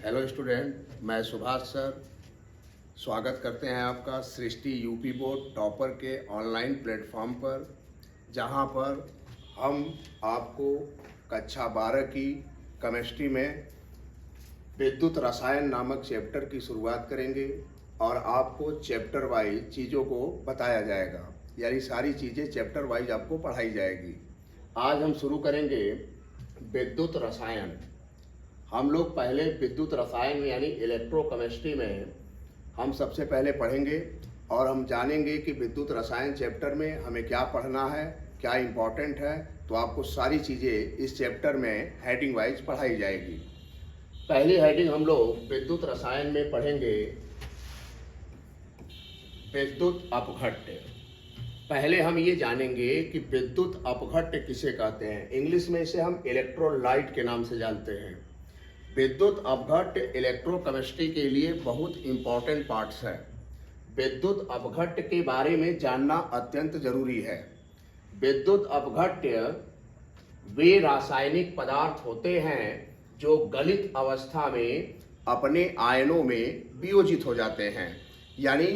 Hello student, मैं Subhash sir स्वागत करते हैं आपका सृष्टि यूपी बोर्ड टॉपर के ऑनलाइन प्लेटफॉर्म पर, जहां पर हम आपको कक्षा 12 की केमिस्ट्री में विद्युत रसायन नामक चैप्टर की शुरुआत करेंगे और आपको चैप्टर वाइज चीज़ों को बताया जाएगा, यानी सारी चीज़ें चैप्टर वाइज आपको पढ़ाई जाएगी। आज हम शुरू करेंगे विद्युत रसायन। हम लोग पहले विद्युत रसायन में यानी इलेक्ट्रोकेमिस्ट्री में हम सबसे पहले पढ़ेंगे और हम जानेंगे कि विद्युत रसायन चैप्टर में हमें क्या पढ़ना है, क्या इम्पोर्टेंट है। तो आपको सारी चीज़ें इस चैप्टर में हेडिंग वाइज पढ़ाई जाएगी। पहली हेडिंग हम लोग विद्युत रसायन में पढ़ेंगे विद्युत अपघट्य। पहले हम ये जानेंगे कि विद्युत अपघट्य किसे कहते हैं। इंग्लिश में इसे हम इलेक्ट्रोलाइट के नाम से जानते हैं। विद्युत अपघट्य इलेक्ट्रोकेमिस्ट्री के लिए बहुत इंपॉर्टेंट पार्ट्स है। विद्युत अपघट्य के बारे में जानना अत्यंत जरूरी है। विद्युत अपघट्य वे रासायनिक पदार्थ होते हैं जो गलित अवस्था में अपने आयनों में वियोजित हो जाते हैं। यानी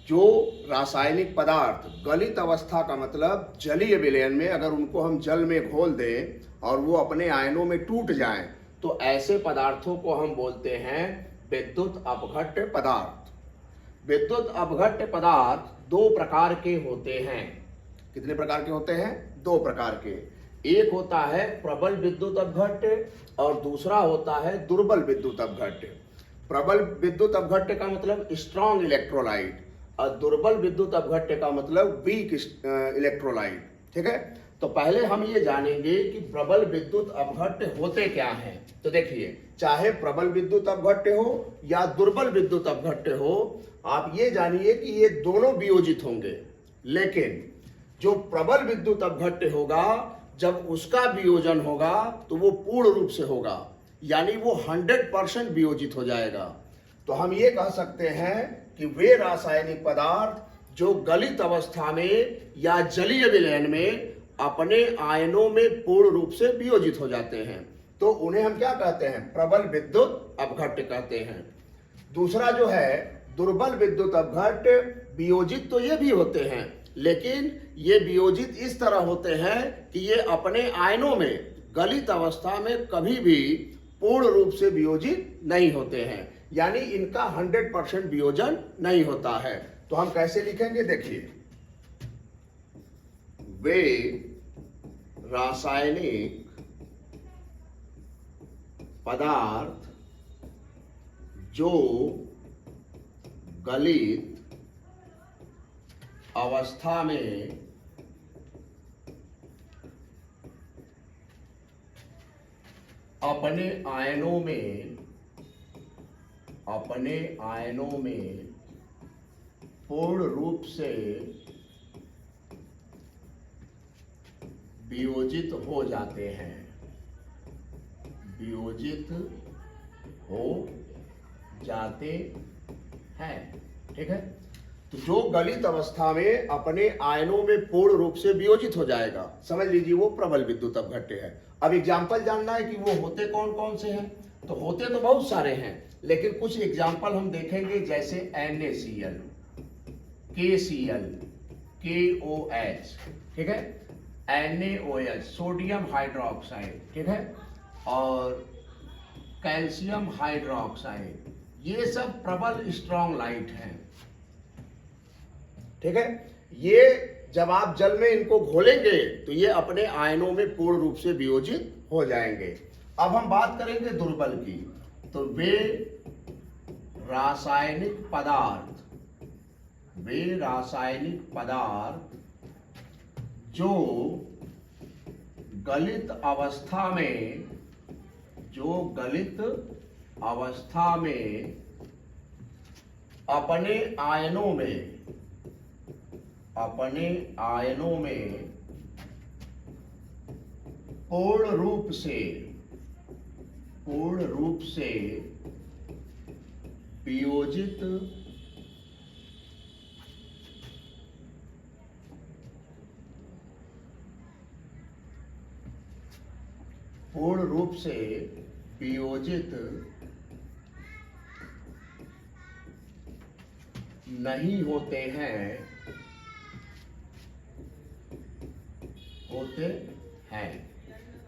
जो रासायनिक पदार्थ गलित अवस्था का मतलब जलीय विलयन में, अगर उनको हम जल में घोल दें और वो अपने आयनों में टूट जाएं, तो ऐसे पदार्थों को हम बोलते हैं विद्युत अपघट्य पदार्थ। विद्युत अपघट्य पदार्थ दो प्रकार के होते हैं। कितने प्रकार के होते हैं? दो प्रकार के। एक होता है प्रबल विद्युत अपघट्य और दूसरा होता है दुर्बल विद्युत अपघट्य। प्रबल विद्युत अपघट्य का मतलब स्ट्रॉन्ग इलेक्ट्रोलाइट और दुर्बल विद्युत अपघट्य का मतलब वीक इलेक्ट्रोलाइट। ठीक है, तो पहले हम ये जानेंगे कि प्रबल विद्युत अपघट्य होते क्या हैं। तो देखिए, चाहे प्रबल विद्युत अपघट्य हो या दुर्बल विद्युत अपघट्य हो, आप ये जानिए कि ये दोनों वियोजित होंगे। लेकिन जो प्रबल विद्युत अपघट्य होगा, जब उसका वियोजन होगा तो वो पूर्ण रूप से होगा, यानी वो 100% वियोजित हो जाएगा। तो हम ये कह सकते हैं कि वे रासायनिक पदार्थ जो गलित अवस्था में या जलीय विलयन में अपने आयनों में पूर्ण रूप से वियोजित हो जाते हैं, तो उन्हें हम क्या कहते हैं? प्रबल विद्युत अपघट्य कहते हैं। दूसरा जो है दुर्बल विद्युत अपघट्य, वियोजित तो ये भी होते हैं, लेकिन ये वियोजित इस तरह होते हैं कि ये अपने आयनों में गलित अवस्था में कभी भी पूर्ण रूप से वियोजित नहीं होते हैं, यानी इनका 100% वियोजन नहीं होता है। तो हम कैसे लिखेंगे? देखिए, वे रासायनिक पदार्थ जो गलित अवस्था में अपने आयनों में पूर्ण रूप से वियोजित हो जाते हैं, वियोजित हो जाते हैं। ठीक है, तो जो गलित अवस्था में अपने आयनों में पूर्ण रूप से वियोजित हो जाएगा, समझ लीजिए वो प्रबल विद्युत अपघट्य है। अब एग्जाम्पल जानना है कि वो होते कौन कौन से हैं। तो होते तो बहुत सारे हैं, लेकिन कुछ एग्जाम्पल हम देखेंगे, जैसे NaCl, KCl, KOH, ठीक है, NaOH सोडियम हाइड्रोक्साइड, ठीक है, और कैल्शियम हाइड्रोक्साइड, ये सब प्रबल स्ट्रॉन्ग लाइट हैं। ठीक है, ये जब आप जल में इनको घोलेंगे तो ये अपने आयनों में पूर्ण रूप से वियोजित हो जाएंगे। अब हम बात करेंगे दुर्बल की। तो वे रासायनिक पदार्थ जो गलित अवस्था में अपने आयनों में पूर्ण रूप से वियोजित पूर्ण रूप से वियोजित नहीं होते हैं, होते हैं,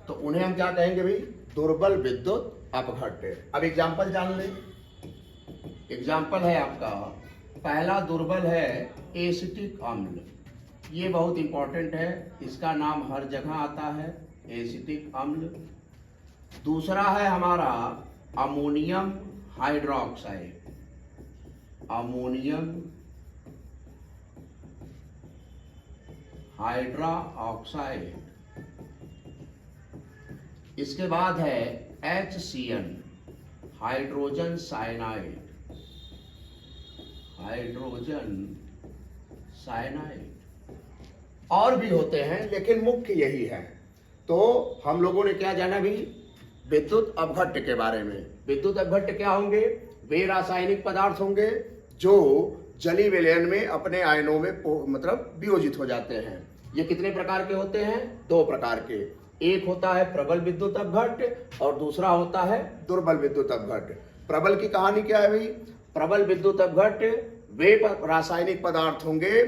तो उन्हें हम क्या कहेंगे भाई? दुर्बल विद्युत अपघट्य। अब एग्जाम्पल जान लें। एग्जाम्पल है आपका, पहला दुर्बल है एसिटिक अम्ल। ये बहुत इंपॉर्टेंट है, इसका नाम हर जगह आता है, एसिटिक अम्ल। दूसरा है हमारा अमोनियम हाइड्रोक्साइड, अमोनियम हाइड्रोक्साइड। इसके बाद है HCN, hydrogen cyanide, hydrogen cyanide. और भी होते हैं लेकिन मुख्य यही है। तो हम लोगों ने क्या जाना भी? विद्युत अपघट्य के बारे में। विद्युत अपघट्य क्या होंगे? वे रासायनिक पदार्थ होंगे जो जलीय विलयन में अपने आयनों में मतलब वियोजित हो जाते हैं। ये कितने प्रकार के होते हैं? 2 प्रकार के। एक होता है प्रबल विद्युत अपघट्य और दूसरा होता है दुर्बल विद्युत अपघट्य। प्रबल की कहानी क्या है भाई? प्रबल विद्युत अपघट्य वे रासायनिक पदार्थ होंगे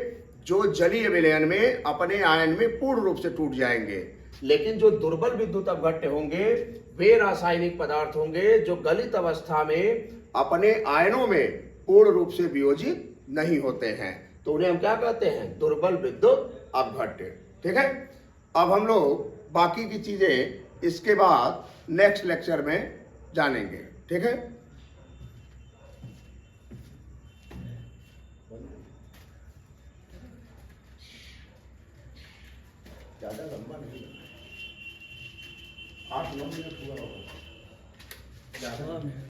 जो जलीय विलयन में अपने आयन में पूर्ण रूप से टूट जाएंगे। लेकिन जो दुर्बल विद्युत अपघट्य होंगे वे रासायनिक पदार्थ होंगे जो गलित अवस्था में अपने आयनों में पूर्ण रूप से वियोजित नहीं होते हैं, तो उन्हें हम क्या कहते हैं? दुर्बल विद्युत अपघट्य। ठीक है। अब हम लोग बाकी की चीजें इसके बाद नेक्स्ट लेक्चर में जानेंगे। ठीक है। ज्यादा लंबा नहीं, 8-9 मिनट हुआ होगा।